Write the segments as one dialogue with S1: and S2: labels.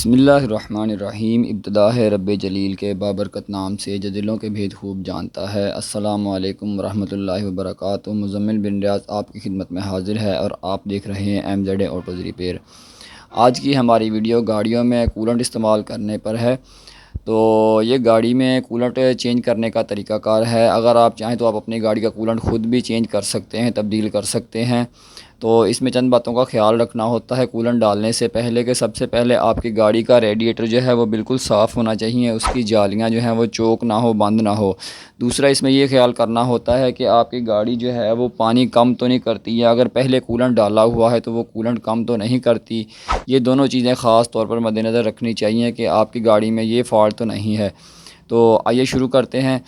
S1: बिस्मिल्लाहिर्रहमानिर्रहीम। इब्तिदा है रब्बे जलील के बाबरकत नाम से जो दिलों के भेद खूब जानता है। अस्सलामु अलैकुम वरहमतुल्लाहि वबरकातुहू। मुज़म्मिल बिन रियाज़ आपकी खिदमत में हाज़िर है और आप देख रहे हैं MZ ऑटोज़ रिपेयर। आज की हमारी वीडियो गाड़ियों में कूलेंट इस्तेमाल करने पर है। तो ये गाड़ी में कूलेंट चेंज करने का तरीक़ाकार है। अगर आप चाहें तो आप अपनी गाड़ी का कूलेंट ख़ुद भी चेंज कर सकते हैं, तब्दील कर सकते हैं। तो इसमें चंद बातों का ख्याल रखना होता है कूलेंट डालने से पहले कि सबसे पहले आपकी गाड़ी का रेडिएटर जो है वो बिल्कुल साफ़ होना चाहिए, उसकी जालियाँ जो हैं वो चोक ना हो, बंद ना हो। दूसरा इसमें ये ख्याल करना होता है कि आपकी गाड़ी जो है वो पानी कम तो नहीं करती है। अगर पहले कूलेंट डाला हुआ है तो वो कूलेंट कम तो नहीं करती। ये दोनों चीज़ें ख़ास तौर पर मद्देनज़र रखनी चाहिए कि आपकी गाड़ी में ये फ़ॉल्ट तो नहीं है। तो आइए शुरू करते हैं।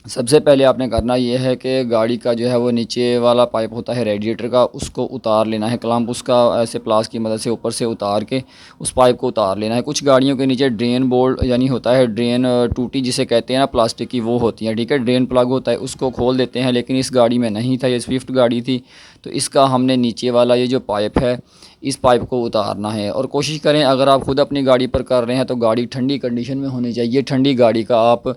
S1: सबसे पहले आपने करना ये है कि गाड़ी का जो है वो नीचे वाला पाइप होता है रेडिएटर का, उसको उतार लेना है। क्लैंप उसका ऐसे प्लास की मदद से ऊपर से उतार के उस पाइप को उतार लेना है। कुछ गाड़ियों के नीचे ड्रेन बोल्ट यानी होता है ड्रेन टूटी जिसे कहते हैं ना, प्लास्टिक की, वो होती है, ठीक है। ड्रेन प्लग होता है, उसको खोल देते हैं, लेकिन इस गाड़ी में नहीं था, ये स्विफ्ट गाड़ी थी। तो इसका हमने नीचे वाला ये जो पाइप है, इस पाइप को उतारना है। और कोशिश करें अगर आप ख़ुद अपनी गाड़ी पर कर रहे हैं तो गाड़ी ठंडी कंडीशन में होनी चाहिए। ठंडी गाड़ी का आप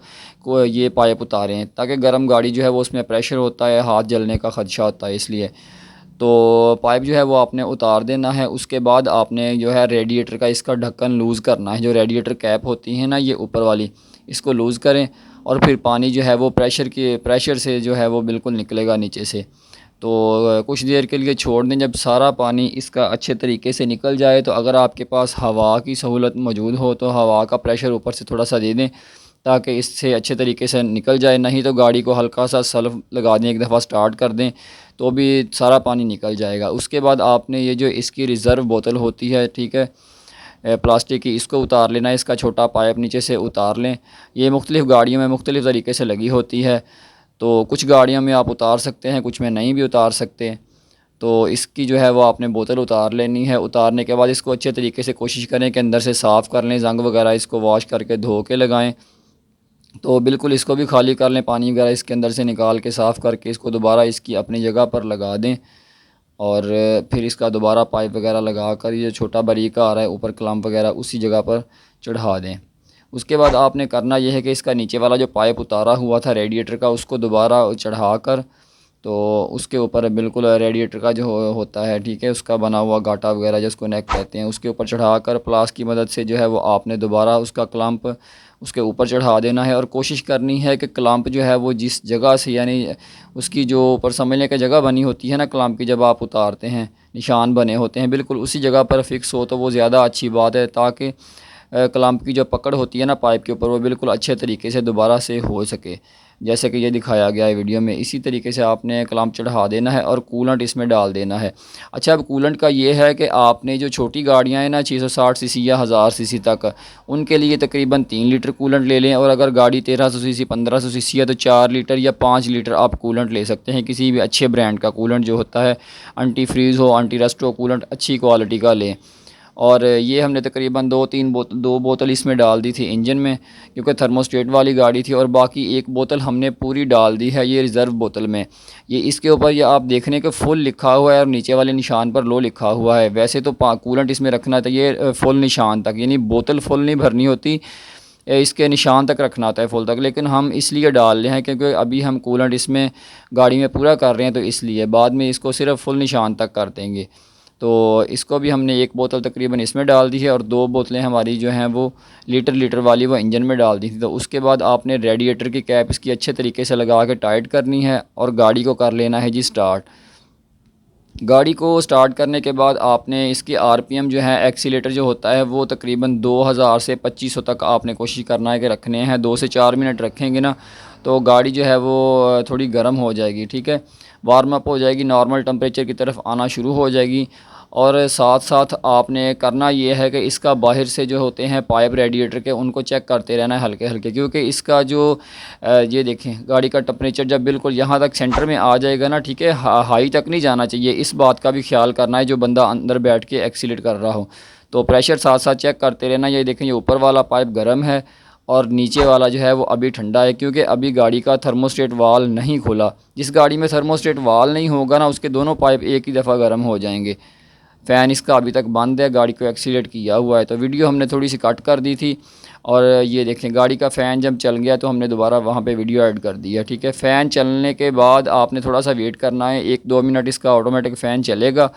S1: को ये पाइप उतारें, ताकि गर्म गाड़ी जो है वो उसमें प्रेशर होता है, हाथ जलने का ख़दशा होता है, इसलिए। तो पाइप जो है वो आपने उतार देना है। उसके बाद आपने जो है रेडिएटर का इसका ढक्कन लूज़ करना है। जो रेडिएटर कैप होती है ना, ये ऊपर वाली, इसको लूज़ करें और फिर पानी जो है वो प्रेशर से जो है वो बिल्कुल निकलेगा नीचे से। तो कुछ देर के लिए छोड़ दें। जब सारा पानी इसका अच्छे तरीके से निकल जाए तो अगर आपके पास हवा की सहूलत मौजूद हो तो हवा का प्रेशर ऊपर से थोड़ा सा दे दें, ताकि इससे अच्छे तरीके से निकल जाए। नहीं तो गाड़ी को हल्का सा सल्फ लगा दें, एक दफ़ा स्टार्ट कर दें तो भी सारा पानी निकल जाएगा। उसके बाद आपने ये जो इसकी रिज़र्व बोतल होती है, ठीक है, प्लास्टिक की, इसको उतार लेना है। इसका छोटा पाइप नीचे से उतार लें। ये मुख्तलिफ़ गाड़ियों में मुख्तलिफ़ तरीके से लगी होती है। तो कुछ गाड़ियों में आप उतार सकते हैं, कुछ में नहीं भी उतार सकते। तो इसकी जो है वो आपने बोतल उतार लेनी है। उतारने के बाद इसको अच्छे तरीके से कोशिश करें कि अंदर से साफ़ कर लें, ज़ंग वगैरह इसको वॉश करके धो के लगाएं। तो बिल्कुल इसको भी खाली कर लें, पानी वगैरह इसके अंदर से निकाल के साफ़ करके इसको दोबारा इसकी अपनी जगह पर लगा दें। और फिर इसका दोबारा पाइप वगैरह लगा कर ये छोटा बारीक आ रहा है ऊपर क्लैंप वगैरह, उसी जगह पर चढ़ा दें। उसके बाद आपने करना यह है कि इसका नीचे वाला जो पाइप उतारा हुआ था रेडिएटर का, उसको दोबारा चढ़ा कर, तो उसके ऊपर बिल्कुल रेडिएटर का जो होता है, ठीक है, उसका बना हुआ गाटा वगैरह जिसको नेक कहते हैं, उसके ऊपर चढ़ा कर प्लास की मदद से जो है वो आपने दोबारा उसका क्लैंप उसके ऊपर चढ़ा देना है। और कोशिश करनी है कि क्लैंप जो है वो जिस जगह से, यानी उसकी जो ऊपर समझने की जगह बनी होती है ना क्लैंप की, जब आप उतारते हैं निशान बने होते हैं, बिल्कुल उसी जगह पर फिक्स हो तो वो ज़्यादा अच्छी बात है, ताकि क्लैंप की जो पकड़ होती है ना पाइप के ऊपर, वो बिल्कुल अच्छे तरीके से दोबारा से हो सके, जैसे कि ये दिखाया गया है वीडियो में। इसी तरीके से आपने क्लैंप चढ़ा देना है और कूलेंट इसमें डाल देना है। अच्छा, अब कूलेंट का ये है कि आपने जो छोटी गाड़ियाँ हैं ना 660 सीसी या 1000 सीसी तक, उनके लिए तकरीबन 3 लीटर कूलेंट ले लें। और अगर गाड़ी 1300 सीसी 1500 सीसी है तो 4 लीटर या 5 लीटर आप कूलेंट ले सकते हैं। किसी भी अच्छे ब्रांड का कूलेंट जो होता है, एंटी फ्रीज़ हो, एंटी रस्ट हो, कूलेंट अच्छी क्वालिटी का लें। और ये हमने तकरीबन दो बोतल इसमें डाल दी थी इंजन में, क्योंकि थर्मोस्टेट वाली गाड़ी थी। और बाकी एक बोतल हमने पूरी डाल दी है ये रिज़र्व बोतल में। ये इसके ऊपर ये आप देखने के फुल लिखा हुआ है और नीचे वाले निशान पर लो लिखा हुआ है। वैसे तो कूलेंट इसमें रखना चाहिए फुल निशान तक, यानी बोतल फुल नहीं भरनी होती, इसके निशान तक रखना होता है फुल तक। लेकिन हम इसलिए डाल रहे हैं क्योंकि अभी हम कूलेंट इसमें गाड़ी में पूरा कर रहे हैं, तो इसलिए बाद में इसको सिर्फ फुल निशान तक कर देंगे। तो इसको भी हमने एक बोतल तकरीबन इसमें डाल दी है और 2 बोतलें हमारी जो हैं वो लीटर वाली वो इंजन में डाल दी थी। तो उसके बाद आपने रेडिएटर की कैप इसकी अच्छे तरीके से लगा के टाइट करनी है और गाड़ी को कर लेना है जी स्टार्ट। गाड़ी को स्टार्ट करने के बाद आपने इसकी आरपीएम जो है, एक्सीलेटर जो होता है, वो तकरीबन 2000 से 2500 तक आपने कोशिश करना है कि रखने हैं। 2 से 4 मिनट रखेंगे ना तो गाड़ी जो है वो थोड़ी गर्म हो जाएगी, ठीक है, वार्म अप हो जाएगी, नॉर्मल टेम्परेचर की तरफ आना शुरू हो जाएगी। और साथ साथ आपने करना ये है कि इसका बाहर से जो होते हैं पाइप रेडिएटर के, उनको चेक करते रहना है हल्के हल्के, क्योंकि इसका जो ये देखें गाड़ी का टेम्परेचर जब बिल्कुल यहाँ तक सेंटर में आ जाएगा ना, ठीक है, हाई तक नहीं जाना चाहिए। इस बात का भी ख्याल करना है जो बंदा अंदर बैठ के एक्सीलेट कर रहा हो। तो प्रेशर साथ साथ चेक करते रहना। ये देखें, ये ऊपर वाला पाइप गर्म है और नीचे वाला जो है वो अभी ठंडा है, क्योंकि अभी गाड़ी का थर्मोस्टेट वाल नहीं खुला। जिस गाड़ी में थर्मोस्टेट वाल नहीं होगा ना, उसके दोनों पाइप एक ही दफ़ा गर्म हो जाएंगे। फ़ैन इसका अभी तक बंद है, गाड़ी को एक्सीलेट किया हुआ है। तो वीडियो हमने थोड़ी सी कट कर दी थी और ये देखें गाड़ी का फ़ैन जब चल गया तो हमने दोबारा वहाँ पे वीडियो ऐड कर दिया। ठीक है, फ़ैन चलने के बाद आपने थोड़ा सा वेट करना है, 1-2 मिनट इसका ऑटोमेटिक फ़ैन चलेगा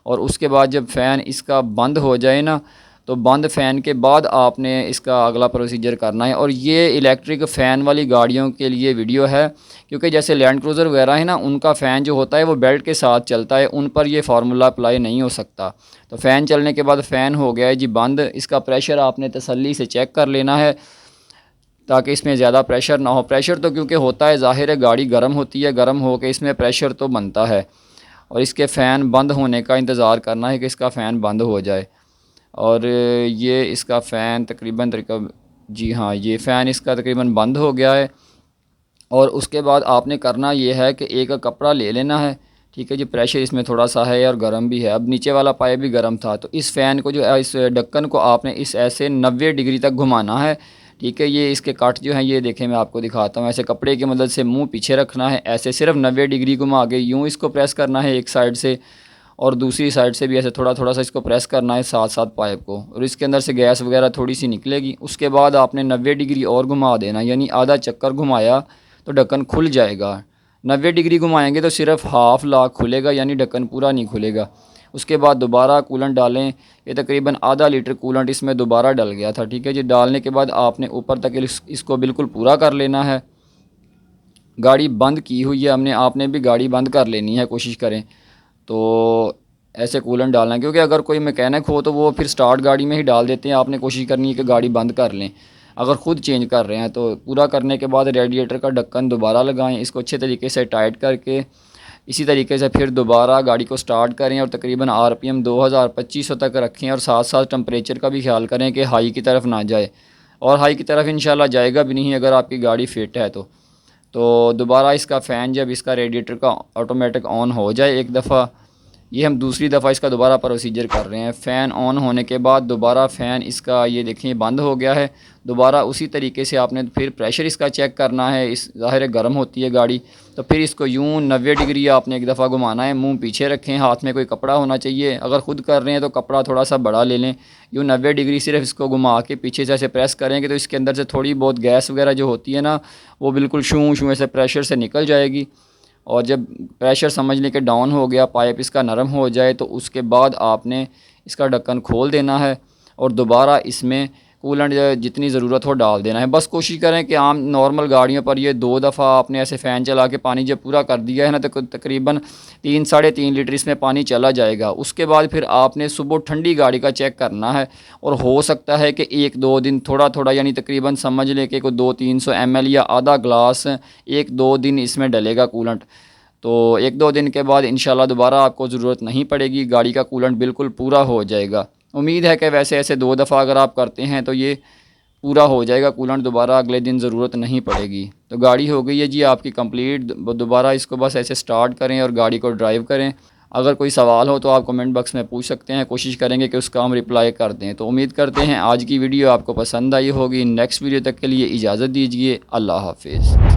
S1: और उसके बाद जब फ़ैन इसका बंद हो जाए ना, तो बंद फ़ैन के बाद आपने इसका अगला प्रोसीजर करना है। और ये इलेक्ट्रिक फ़ैन वाली गाड़ियों के लिए वीडियो है, क्योंकि जैसे लैंड क्रूज़र वगैरह है ना, उनका फ़ैन जो होता है वो बेल्ट के साथ चलता है, उन पर ये फार्मूला अप्लाई नहीं हो सकता। तो फ़ैन चलने के बाद फ़ैन हो गया है जी बंद, इसका प्रेशर आपने तसल्ली से चेक कर लेना है ताकि इसमें ज़्यादा प्रेशर ना हो। प्रेशर तो क्योंकि होता है, ज़ाहिर है गाड़ी गर्म होती है, गर्म हो के इसमें प्रेशर तो बनता है और इसके फ़ैन बंद होने का इंतज़ार करना है कि इसका फ़ैन बंद हो जाए। और ये इसका फ़ैन तकरीबन जी हाँ, ये फ़ैन इसका तकरीबन बंद हो गया है। और उसके बाद आपने करना ये है कि एक कपड़ा ले लेना है। ठीक है जी, प्रेशर इसमें थोड़ा सा है और गर्म भी है, अब नीचे वाला पाइप भी गर्म था, तो इस फ़ैन को जो है, इस ढक्कन को आपने इस ऐसे 90 डिग्री तक घुमाना है। ठीक है, ये इसके कट जो हैं ये देखें, मैं आपको दिखाता हूँ। ऐसे कपड़े की मदद से मुंह पीछे रखना है, ऐसे सिर्फ 90 डिग्री घुमा के यूँ इसको प्रेस करना है एक साइड से, और दूसरी साइड से भी ऐसे थोड़ा थोड़ा सा इसको प्रेस करना है साथ साथ पाइप को, और इसके अंदर से गैस वगैरह थोड़ी सी निकलेगी। उसके बाद आपने 90 डिग्री और घुमा देना, यानी आधा चक्कर घुमाया तो ढक्कन खुल जाएगा। 90 डिग्री घुमाएंगे तो सिर्फ हाफ़ लाख खुलेगा, यानी ढक्कन पूरा नहीं खुलेगा। उसके बाद दोबारा कूलेंट डालें, ये तकरीबन आधा लीटर कूलेंट इसमें दोबारा डल गया था। ठीक है जी, डालने के बाद आपने ऊपर तक इसको बिल्कुल पूरा कर लेना है। गाड़ी बंद की हुई है हमने, आपने भी गाड़ी बंद कर लेनी है, कोशिश करें तो ऐसे कूलेंट डालना है, क्योंकि अगर कोई मैकेनिक हो तो वो फिर स्टार्ट गाड़ी में ही डाल देते हैं। आपने कोशिश करनी है कि गाड़ी बंद कर लें। अगर ख़ुद चेंज कर रहे हैं तो पूरा करने के बाद रेडिएटर का ढक्कन दोबारा लगाएं, इसको अच्छे तरीके से टाइट करके इसी तरीके से फिर दोबारा गाड़ी को स्टार्ट करें और तकरीबन आरपीएम 2000-2500 तक रखें, और साथ साथ टेम्परेचर का भी ख्याल करें कि हाई की तरफ ना जाए, और हाई की तरफ इंशाल्लाह जाएगा भी नहीं अगर आपकी गाड़ी फिट है तो दोबारा इसका फ़ैन जब इसका रेडिएटर का ऑटोमेटिक ऑन हो जाए एक दफ़ा, ये हम दूसरी दफ़ा इसका दोबारा प्रोसीजर कर रहे हैं। फ़ैन ऑन होने के बाद दोबारा फ़ैन इसका ये देखें बंद हो गया है। दोबारा उसी तरीके से आपने फिर प्रेशर इसका चेक करना है, इस ज़ाहिर है गर्म होती है गाड़ी, तो फिर इसको यूँ 90 डिग्री आपने एक दफ़ा घुमाना है। मुंह पीछे रखें, हाथ में कोई कपड़ा होना चाहिए, अगर ख़ुद कर रहे हैं तो कपड़ा थोड़ा सा बड़ा ले लें। यूँ 90 डिग्री सिर्फ इसको घुमा के पीछे से ऐसे प्रेस करेंगे तो इसके अंदर से थोड़ी बहुत गैस वगैरह जो होती है ना, वो बिल्कुल शूँ शूँ ऐसे प्रेशर से निकल जाएगी। और जब प्रेशर समझ लें कि डाउन हो गया, पाइप इसका नरम हो जाए, तो उसके बाद आपने इसका ढक्कन खोल देना है और दोबारा इसमें कूलेंट जितनी ज़रूरत हो डाल देना है। बस कोशिश करें कि आम नॉर्मल गाड़ियों पर ये 2 दफ़ा आपने ऐसे फ़ैन चला के पानी जब पूरा कर दिया है ना, तो तकरीबन 3-3.5 लीटर इसमें पानी चला जाएगा। उसके बाद फिर आपने सुबह ठंडी गाड़ी का चेक करना है, और हो सकता है कि 1-2 दिन थोड़ा थोड़ा, यानी तकरीबन समझ लें कि कोई 200-300 ml या आधा ग्लास 1-2 दिन इसमें डलेगा कूलेंट। तो 1-2 दिन के बाद इंशाल्लाह दोबारा आपको ज़रूरत नहीं पड़ेगी, गाड़ी का कूलेंट बिल्कुल पूरा हो जाएगा। उम्मीद है कि वैसे ऐसे 2 दफ़ा अगर आप करते हैं तो ये पूरा हो जाएगा कूलेंट, दोबारा अगले दिन ज़रूरत नहीं पड़ेगी। तो गाड़ी हो गई है जी आपकी कंप्लीट। दोबारा इसको बस ऐसे स्टार्ट करें और गाड़ी को ड्राइव करें। अगर कोई सवाल हो तो आप कमेंट बॉक्स में पूछ सकते हैं, कोशिश करेंगे कि उसका हम रिप्लाई कर दें। तो उम्मीद करते हैं आज की वीडियो आपको पसंद आई होगी। नेक्स्ट वीडियो तक के लिए इजाज़त दीजिए। अल्लाह हाफिज़।